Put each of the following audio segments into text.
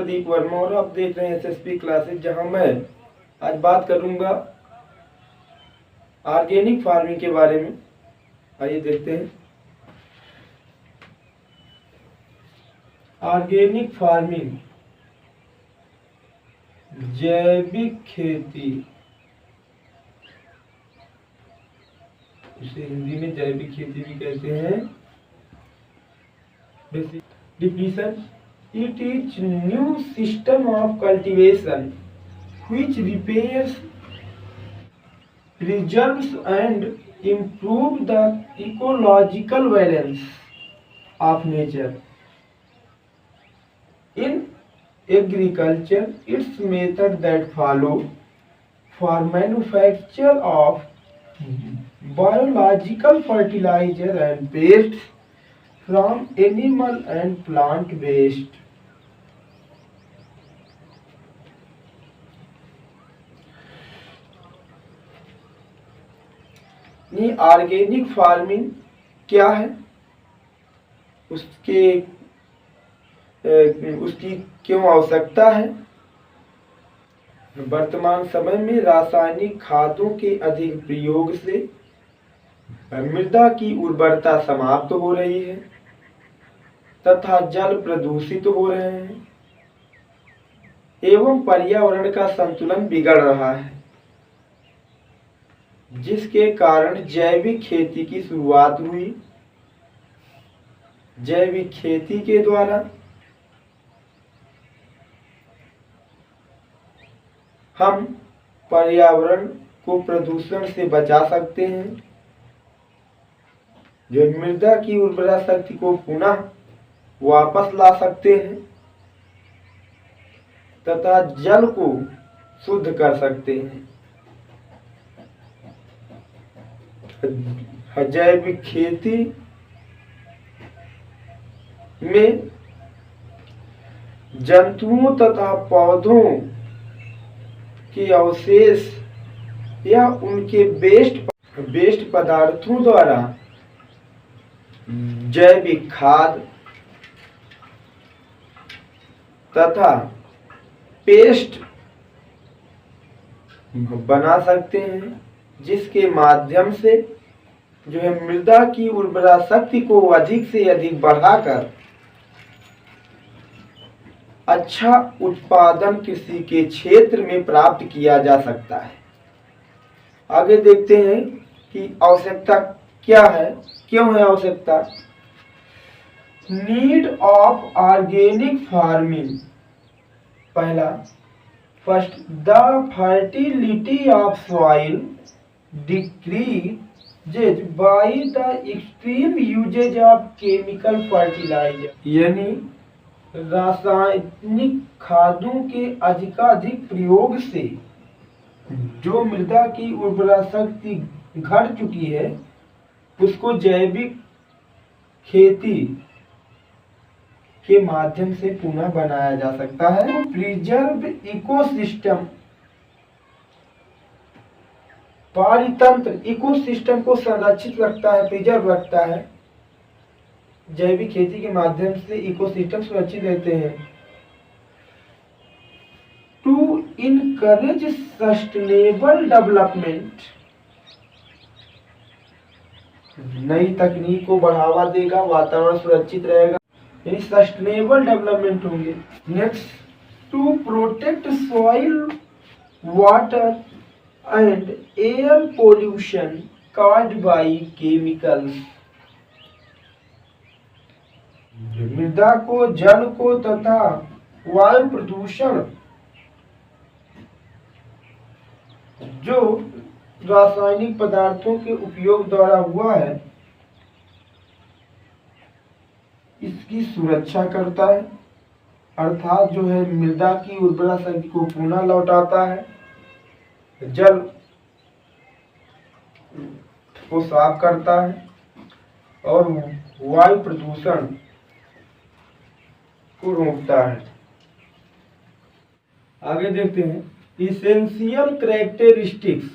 प्रदीप वर्मा और आप देख रहे हैं एसएसपी क्लासेस, जहां मैं आज बात करूंगा ऑर्गेनिक फार्मिंग के बारे में। आइए देखते हैं। ऑर्गेनिक फार्मिंग, जैविक खेती, इसे हिंदी में जैविक खेती भी कहते हैं। Definition: it is new system of cultivation which repairs, preserves and improves the ecological balance of nature. In agriculture, its method that follow for manufacture of biological fertilizer and paste from animal and plant waste. ये organic farming क्या है, उसकी क्यों आवश्यकता है। वर्तमान समय में रासायनिक खादों के अधिक प्रयोग से मृदा की उर्वरता समाप्त हो रही है तथा जल प्रदूषित हो रहे हैं एवं पर्यावरण का संतुलन बिगड़ रहा है, जिसके कारण जैविक खेती की शुरुआत हुई। जैविक खेती के द्वारा हम पर्यावरण को प्रदूषण से बचा सकते हैं, जो मृदा की उर्वरा शक्ति को पुनः वापस ला सकते हैं तथा जल को शुद्ध कर सकते हैं। जैविक खेती में जंतुओं तथा पौधों के अवशेष या उनके वेस्ट पदार्थों द्वारा जैविक खाद तथा पेस्ट बना सकते हैं, जिसके माध्यम से जो है मृदा की उर्वरा शक्ति को अधिक से अधिक बढ़ाकर अच्छा उत्पादन कृषि के क्षेत्र में प्राप्त किया जा सकता है। आगे देखते हैं कि आवश्यकता क्या है, क्यों है आवश्यकता। Need of organic farming. पहला, first, the fertility of soil decreases by the extreme usages of chemical fertiliser, यानी रासायनिक खादों के अधिकाधिक प्रयोग से जो मृदा की उर्वरा शक्ति घट चुकी है, उसको जैविक खेती के माध्यम से पुनः बनाया जा सकता है। प्रिजर्व इकोसिस्टम, पारितंत्र इकोसिस्टम को संरक्षित रखता है, प्रिजर्व रखता है। जैविक खेती के माध्यम से इकोसिस्टम सुरक्षित रहते हैं। टू इनकरेज सस्टेनेबल डेवलपमेंट, नई तकनीक को बढ़ावा देगा, वातावरण सुरक्षित रहेगा, यानी सस्टेनेबल डेवलपमेंट होंगे। Next, to protect soil, water and air pollution caused by chemicals, मृदा को, जल को तथा वायु प्रदूषण जो रासायनिक पदार्थों के उपयोग द्वारा हुआ है, इसकी सुरक्षा करता है, अर्थात जो है मृदा की उर्वरा शक्ति को पुनः लौटाता है, जल को साफ करता है और वायु प्रदूषण को रोकता है। आगे देखते हैं essential characteristics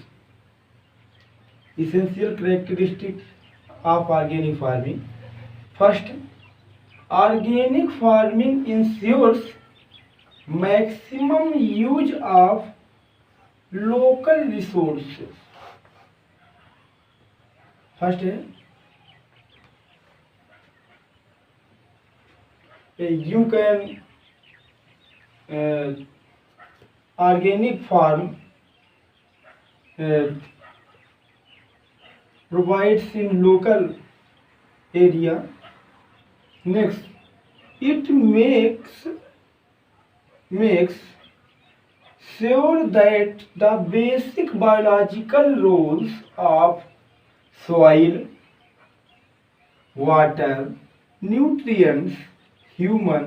of organic farming. First, organic farming ensures maximum use of local resources. First है you can organic farm provides in local area. Next, it makes sure that the basic biological roles of soil, water, nutrients, human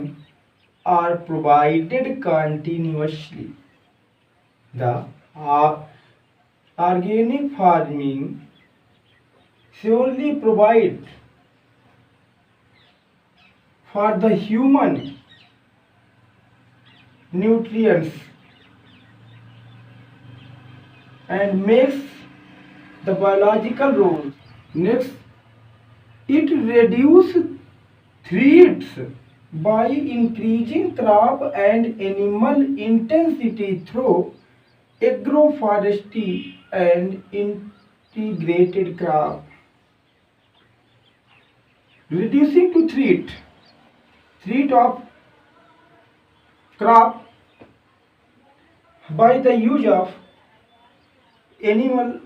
are provided continuously. The organic farming surely provides for the human nutrients and makes the biological roles. Next, it reduces threats by increasing crop and animal intensity through agroforestry and integrated crop. Reducing to threat of crop by the use of animal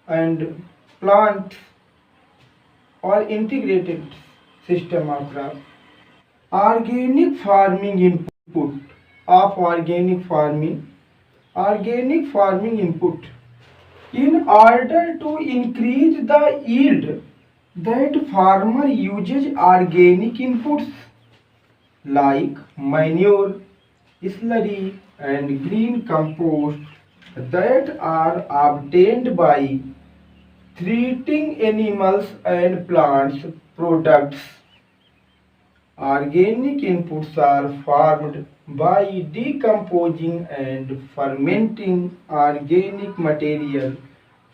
and plant or integrated system of crop. Organic farming input of organic farming input. In order to increase the yield, that farmer uses organic inputs like manure, slurry and green compost that are obtained by treating animals and plants products. Organic inputs are formed by decomposing and fermenting organic material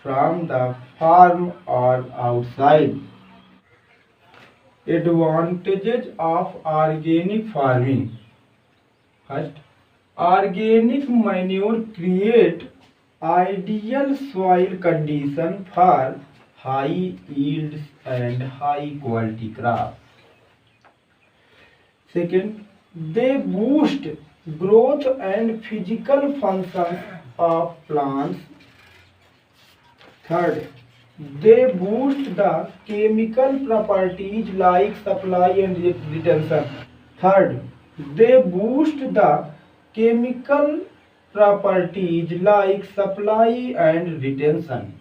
from the farm or outside. Advantages of organic farming. First, organic manure create ideal soil condition for high yields and high quality crops. Second, they boost growth and physical function of plants. Third, they boost the chemical properties like supply and retention. Third, they boost the chemical properties like supply and retention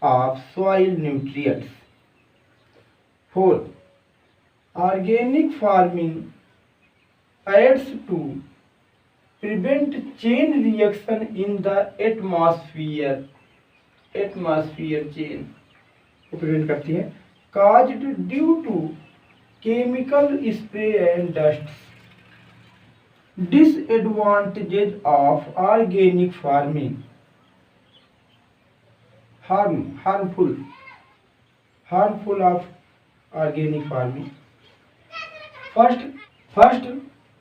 of soil nutrients. Fourth, organic farming adds to prevent chain reaction in the atmosphere chain को prevent करती है caused due to chemical spray and dust. Disadvantages of organic farming. Harmful of organic farming. First,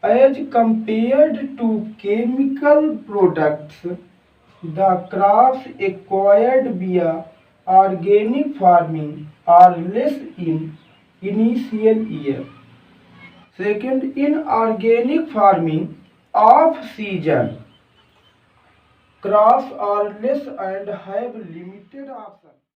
as compared to chemical products, the crops acquired via organic farming are less in initial year. Second, in organic farming, off-season crops are less and have limited options.